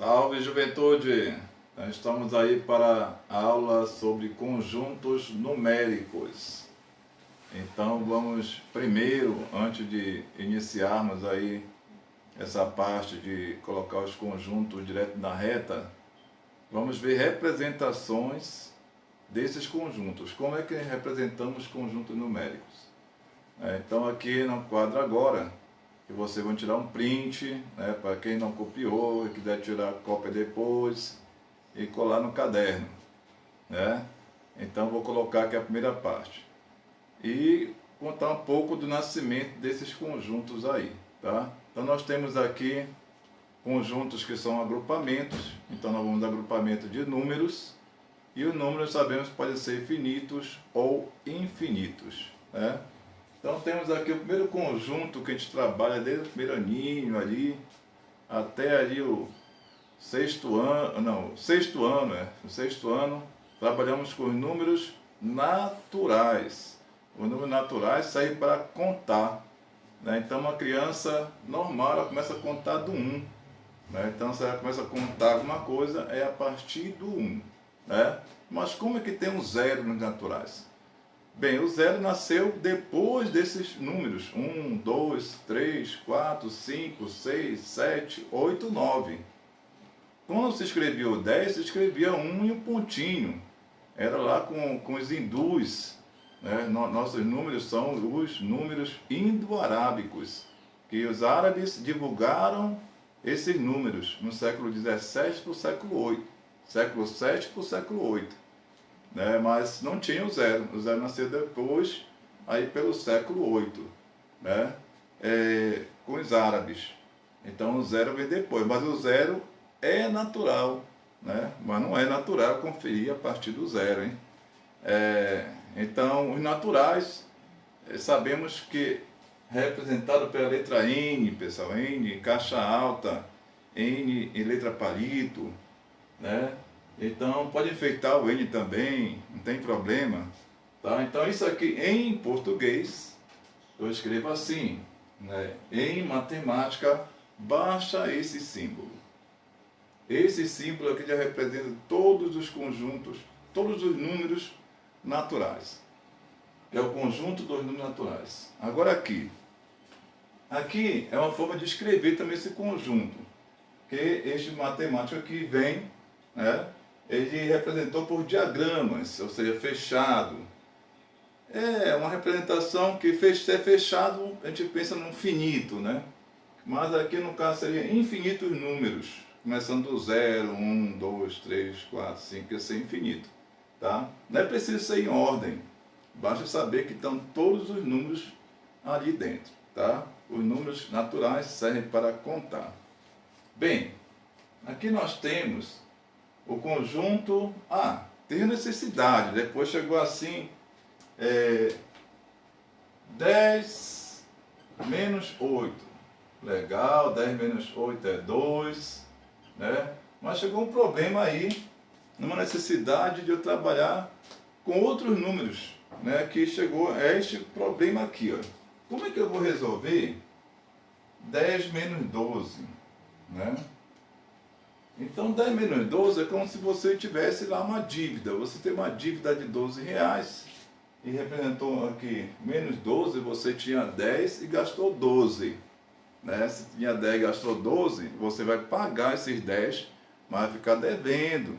Salve, juventude! Nós estamos aí para a aula sobre conjuntos numéricos. Então vamos primeiro, antes de iniciarmos aí essa parte de colocar os conjuntos direto na reta, vamos ver representações desses conjuntos. Como é que representamos conjuntos numéricos? Então aqui no quadro agora, que vocês vão tirar um print, para quem não copiou e quiser tirar cópia depois e colar no caderno, Então vou colocar aqui a primeira parte e contar um pouco do nascimento desses conjuntos aí, tá? Então nós temos aqui conjuntos que são agrupamentos, então nós vamos agrupamento de números, e os números sabemos que podem ser finitos ou infinitos, Então temos aqui o primeiro conjunto que a gente trabalha desde o primeiro aninho ali, até ali o sexto ano, trabalhamos com os números naturais. Os números naturais saem para contar, Então uma criança normal, ela começa a contar do 1, Então se ela começa a contar alguma coisa, é a partir do 1, Mas como é que tem um zero nos naturais? Bem, o zero nasceu depois desses números, 1, 2, 3, 4, 5, 6, 7, 8, 9. Quando se escrevia o 10, se escrevia 1 e um pontinho. Era lá com os hindus, Nossos números são os números indo-arábicos, que os árabes divulgaram esses números no século 17 para o século 8, século 7 para o século 8. Mas não tinha o zero nasceu depois, aí pelo século 8, com os árabes. Então o zero vem depois, mas o zero é natural, mas não é natural conferir a partir do zero, hein? Então os naturais, sabemos que é representado pela letra N, pessoal, N em caixa alta, N em letra palito, Então pode enfeitar o N também, não tem problema, tá? Então isso aqui em português eu escrevo assim, Em matemática basta esse símbolo. Esse símbolo aqui já representa todos os conjuntos, todos os números naturais, que é o conjunto dos números naturais. Agora aqui é uma forma de escrever também esse conjunto, que este matemático aqui vem, ele representou por diagramas, ou seja, fechado. É uma representação que ser fechado, a gente pensa num finito, Mas aqui no caso seria infinitos números, começando do 0, 1, 2, 3, 4, 5, ia ser infinito, tá? Não é preciso ser em ordem, basta saber que estão todos os números ali dentro, tá? Os números naturais servem para contar. Bem, aqui nós temos o conjunto, tem necessidade, depois chegou assim, 10 menos 8, legal, 10 menos 8 é 2, Mas chegou um problema aí, numa necessidade de eu trabalhar com outros números, Que chegou este problema aqui, ó. Como é que eu vou resolver 10 menos 12, Então 10 menos 12 é como se você tivesse lá uma dívida. Você tem uma dívida de 12 reais e representou aqui menos 12, você tinha 10 e gastou 12. Se tinha 10 e gastou 12, você vai pagar esses 10, mas vai ficar devendo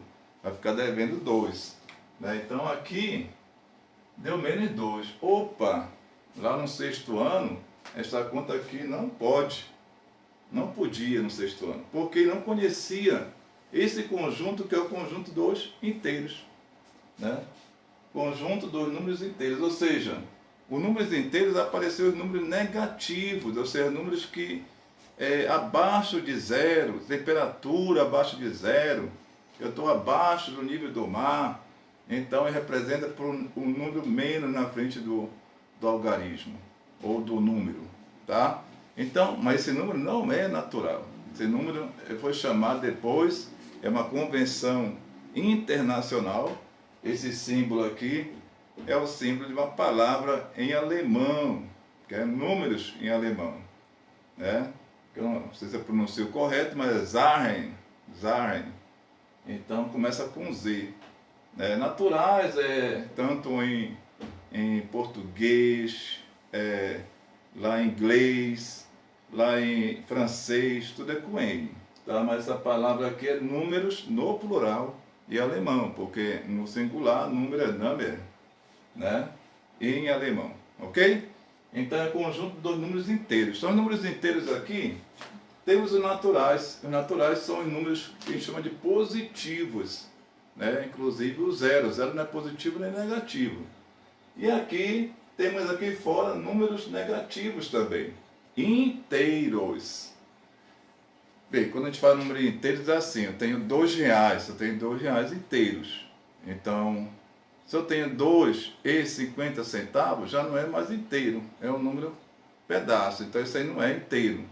2. Então aqui deu menos 2. Opa, lá no sexto ano, esta conta aqui não podia no sexto ano, porque não conhecia esse conjunto que é o conjunto dos inteiros, Conjunto dos números inteiros, ou seja, os números inteiros apareceram os números negativos, ou seja, números que abaixo de zero, temperatura abaixo de zero, eu estou abaixo do nível do mar, então ele representa por um número menos na frente do algarismo, ou do número, tá? Então, mas esse número não é natural. Esse número foi chamado depois, é uma convenção internacional. Esse símbolo aqui é o símbolo de uma palavra em alemão, que é números em alemão, Eu não sei se eu pronuncio correto, mas é Zahlen, Zaren. Então começa com Z. Naturais tanto em português, lá em inglês, lá em francês, tudo é com N. Tá? Mas essa palavra aqui é números no plural e alemão, porque no singular número é number, né? Em alemão, ok? Então é conjunto dos números inteiros. São os números inteiros aqui. Temos os naturais. Os naturais são os números que a gente chama de positivos, né? Inclusive o zero. O zero não é positivo nem negativo. E aqui, temos aqui fora números negativos também. Inteiros. Bem, quando a gente fala número inteiros é assim, eu tenho R$2, eu tenho R$2 inteiros. Então, se eu tenho 2,50 já não é mais inteiro, é um número pedaço, então isso aí não é inteiro.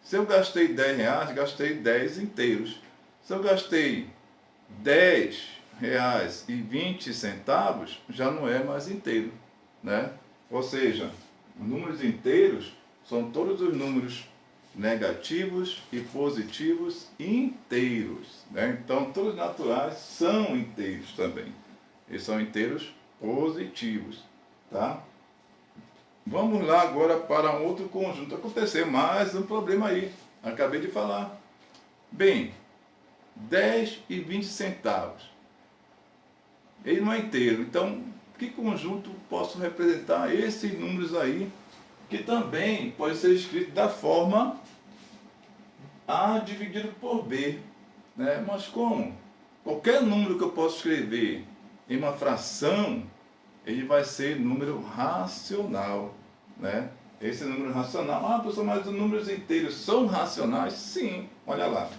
Se eu gastei R$10, gastei 10 inteiros. Se eu gastei R$10,20, já não é mais inteiro, né? Ou seja, os números inteiros são todos os números negativos e positivos inteiros, né? Então, todos os naturais são inteiros também. Eles são inteiros positivos, tá? Vamos lá agora para um outro conjunto. Aconteceu mais um problema aí. Acabei de falar. Bem, 10 e 20 centavos. Ele não é inteiro. Então, que conjunto posso representar esses números aí, que também pode ser escrito da forma A dividido por B, né? Mas como? Qualquer número que eu possa escrever em uma fração, ele vai ser número racional, né? Esse número racional, professor, mas os números inteiros são racionais? Sim, olha lá.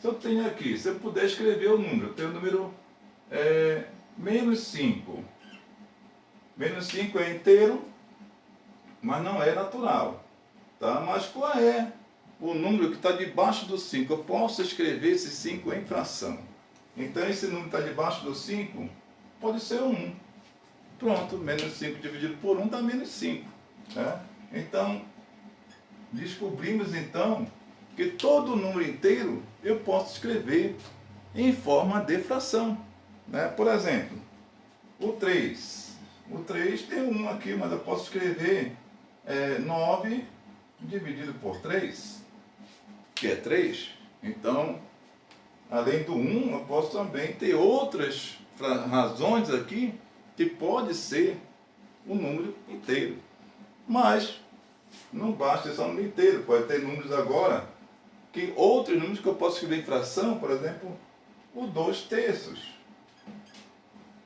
Se eu tenho aqui, se eu puder escrever o número, eu tenho o número menos 5. Menos 5 é inteiro, mas não é natural, tá? Mas qual é o número que está debaixo do 5? Eu posso escrever esse 5 em fração. Então esse número está debaixo do 5, pode ser 1. Pronto, menos 5 dividido por 1 dá menos 5. Né? Então, descobrimos então que todo número inteiro eu posso escrever em forma de fração. Né? Por exemplo, o 3. O 3 tem 1 aqui, mas eu posso escrever 9 dividido por 3, que é 3. Então, além do 1, eu posso também ter outras razões aqui que pode ser um número inteiro. Mas não basta só um número inteiro, pode ter números agora, que outros números que eu posso escrever em fração, por exemplo, o 2/3.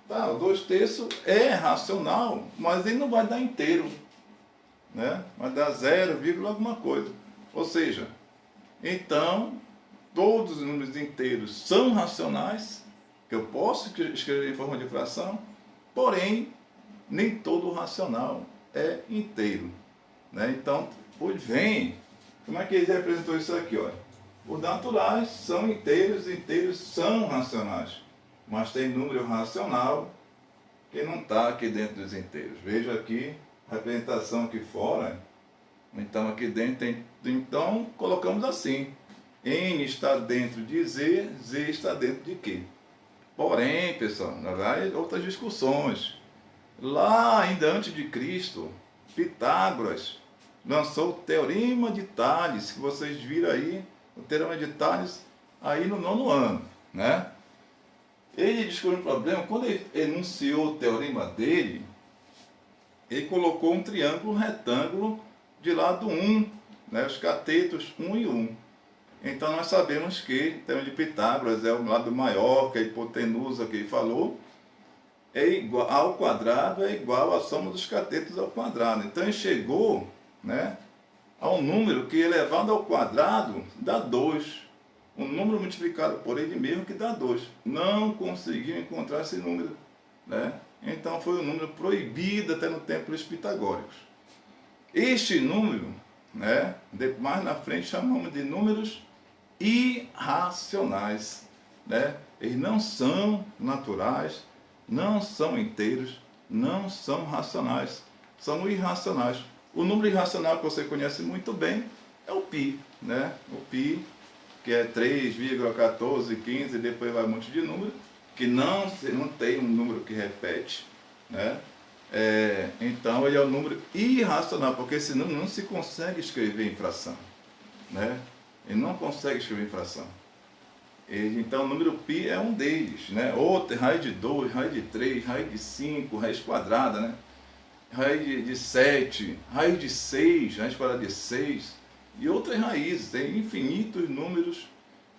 Tá, o 2/3 é racional, mas ele não vai dar inteiro, né? Vai dar 0, alguma coisa. Ou seja, então, todos os números inteiros são racionais, que eu posso escrever em forma de fração, porém, nem todo racional é inteiro. Né? Então, pois vem, como é que ele representou isso aqui? Olha? Os naturais são inteiros, inteiros são racionais, mas tem número racional que não está aqui dentro dos inteiros. Veja aqui, a representação aqui fora, então aqui dentro tem, então colocamos assim, N está dentro de Z, Z está dentro de Q. Porém, pessoal, há outras discussões. Lá, ainda antes de Cristo, Pitágoras lançou o Teorema de Tales, que vocês viram aí, o Teorema de Tales, aí no 9º ano, né? Ele descobriu um problema, quando ele enunciou o teorema dele, ele colocou um triângulo retângulo de lado 1, né? Os catetos 1 e 1. Então nós sabemos que o Teorema de Pitágoras é o lado maior, que a hipotenusa que ele falou, é igual ao quadrado, é igual à soma dos catetos ao quadrado. Então ele chegou, né, a um número que elevado ao quadrado dá 2. Um número multiplicado por ele mesmo que dá 2. Não conseguiu encontrar esse número. Né? Então foi um número proibido até no tempo dos pitagóricos. Este número, né, mais na frente chamamos de números irracionais. Né? Eles não são naturais, não são inteiros, não são racionais, são irracionais. O número irracional que você conhece muito bem é o π, né? O π que é 3,1415, e depois vai um monte de número, que não tem um número que repete, né? Então ele é um número irracional, porque esse número não se consegue escrever em fração, né? Ele não consegue escrever em fração. Então o número π é um deles, né? Outro, raiz de 2, raiz de 3, raiz de 5, raiz quadrada, né? Raiz de 7, raiz de 6, raiz quadrada de 6 e outras raízes. Tem infinitos números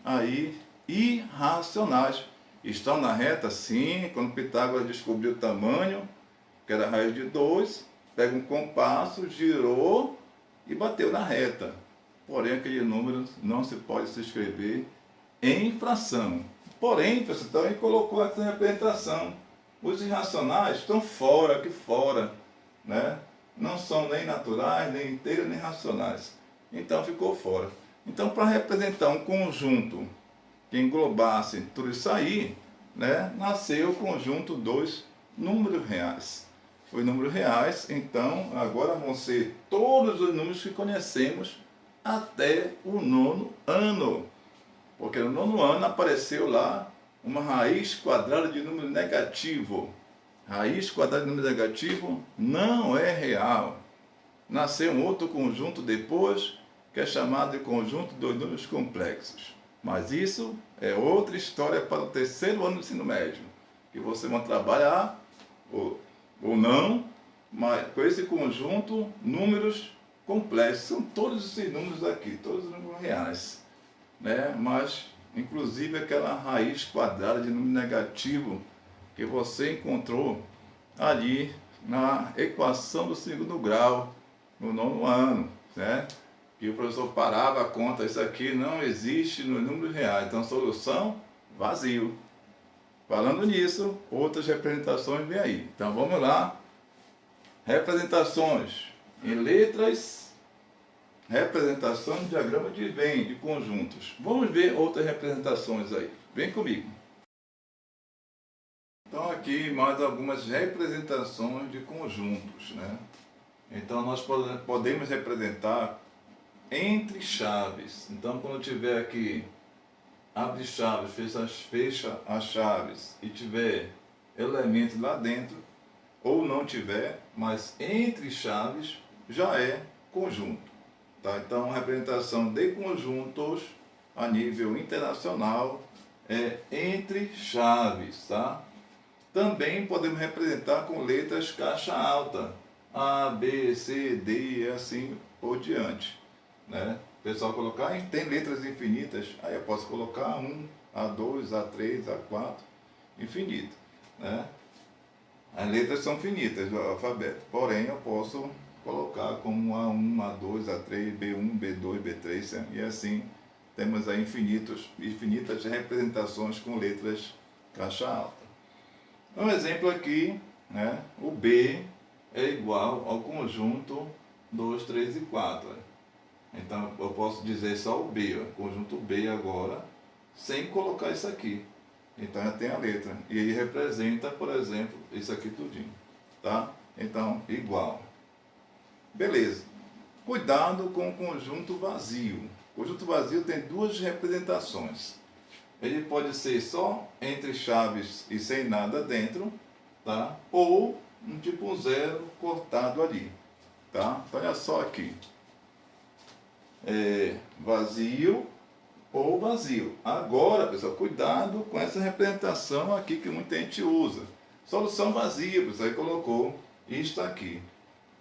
aí irracionais. Estão na reta, sim. Quando Pitágoras descobriu o tamanho, que era a raiz de 2, pega um compasso, girou e bateu na reta. Porém, aquele número não se pode se escrever em fração. Porém, pessoal, então ele colocou essa representação. Os irracionais estão fora, aqui fora, né? Não são nem naturais, nem inteiros, nem racionais. Então ficou fora. Então, para representar um conjunto que englobasse tudo isso aí, né, nasceu o conjunto dos números reais. Os números reais, então, agora vão ser todos os números que conhecemos até o 9º ano. Porque no 9º ano apareceu lá uma raiz quadrada de número negativo. Raiz quadrada de número negativo não é real. Nasceu um outro conjunto depois, que é chamado de conjunto dos números complexos. Mas isso é outra história para o 3º ano do ensino médio, que vocês vão trabalhar, ou não, mas com esse conjunto, números complexos. São todos esses números aqui, todos os números reais, né? Mas, inclusive, aquela raiz quadrada de número negativo que você encontrou ali na equação do 2º grau, no 9º ano, né? Que o professor parava a conta, isso aqui não existe nos números reais, então solução, vazio. Falando nisso, outras representações vêm aí. Então vamos lá, representações em letras, representação de diagrama de Venn, de conjuntos. Vamos ver outras representações aí, vem comigo. Então aqui mais algumas representações de conjuntos, né? Então nós podemos representar entre chaves. Então quando tiver aqui abre chaves, fecha as chaves e tiver elementos lá dentro, ou não tiver, mas entre chaves já é conjunto, tá? Então a representação de conjuntos a nível internacional é entre chaves, tá? Também podemos representar com letras caixa alta, A, B, C, D e assim por diante, né? O pessoal colocar, tem letras infinitas, aí eu posso colocar A1, A2, A3, A4, infinito, né? As letras são finitas do alfabeto, porém eu posso colocar como A1, A2, A3, B1, B2, B3 e assim temos aí infinitas representações com letras caixa alta. Um exemplo aqui, né? O B é igual ao conjunto 2, 3 e 4. Então eu posso dizer só o B, ó, conjunto B agora, sem colocar isso aqui. Então já tem a letra. E ele representa, por exemplo, isso aqui tudinho. Tá? Então, igual. Beleza. Cuidado com o conjunto vazio. O conjunto vazio tem duas representações. Ele pode ser só entre chaves e sem nada dentro, tá? Ou um tipo zero cortado ali, tá? Então olha só aqui. Vazio ou vazio. Agora, pessoal, cuidado com essa representação aqui que muita gente usa. Solução vazia, você colocou isto aqui,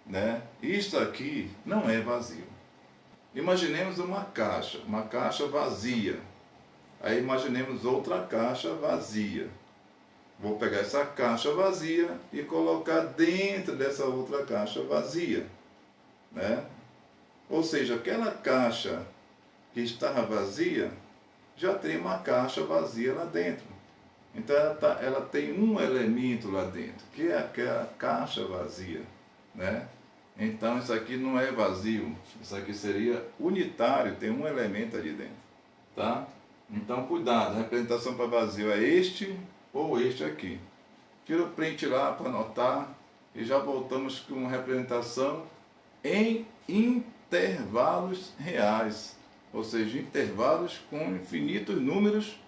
né? Isto aqui não é vazio. Imaginemos uma caixa vazia. Aí imaginemos outra caixa vazia. Vou pegar essa caixa vazia e colocar dentro dessa outra caixa vazia, né? Ou seja, aquela caixa que estava vazia já tem uma caixa vazia lá dentro. Então ela tem um elemento lá dentro, que é aquela caixa vazia, né? Então isso aqui não é vazio, isso aqui seria unitário, tem um elemento ali dentro, tá? Então cuidado, a representação para vazio é este ou este aqui. Tira o print lá para anotar e já voltamos com uma representação em intervalos reais. ou seja, intervalos com infinitos números,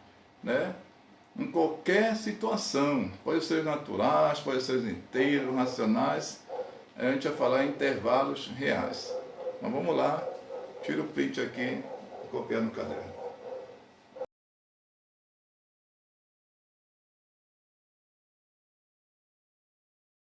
né? Em qualquer situação, pode ser naturais, pode ser inteiros, racionais, a gente vai falar em intervalos reais. Mas vamos lá, tira o print aqui e copia no caderno.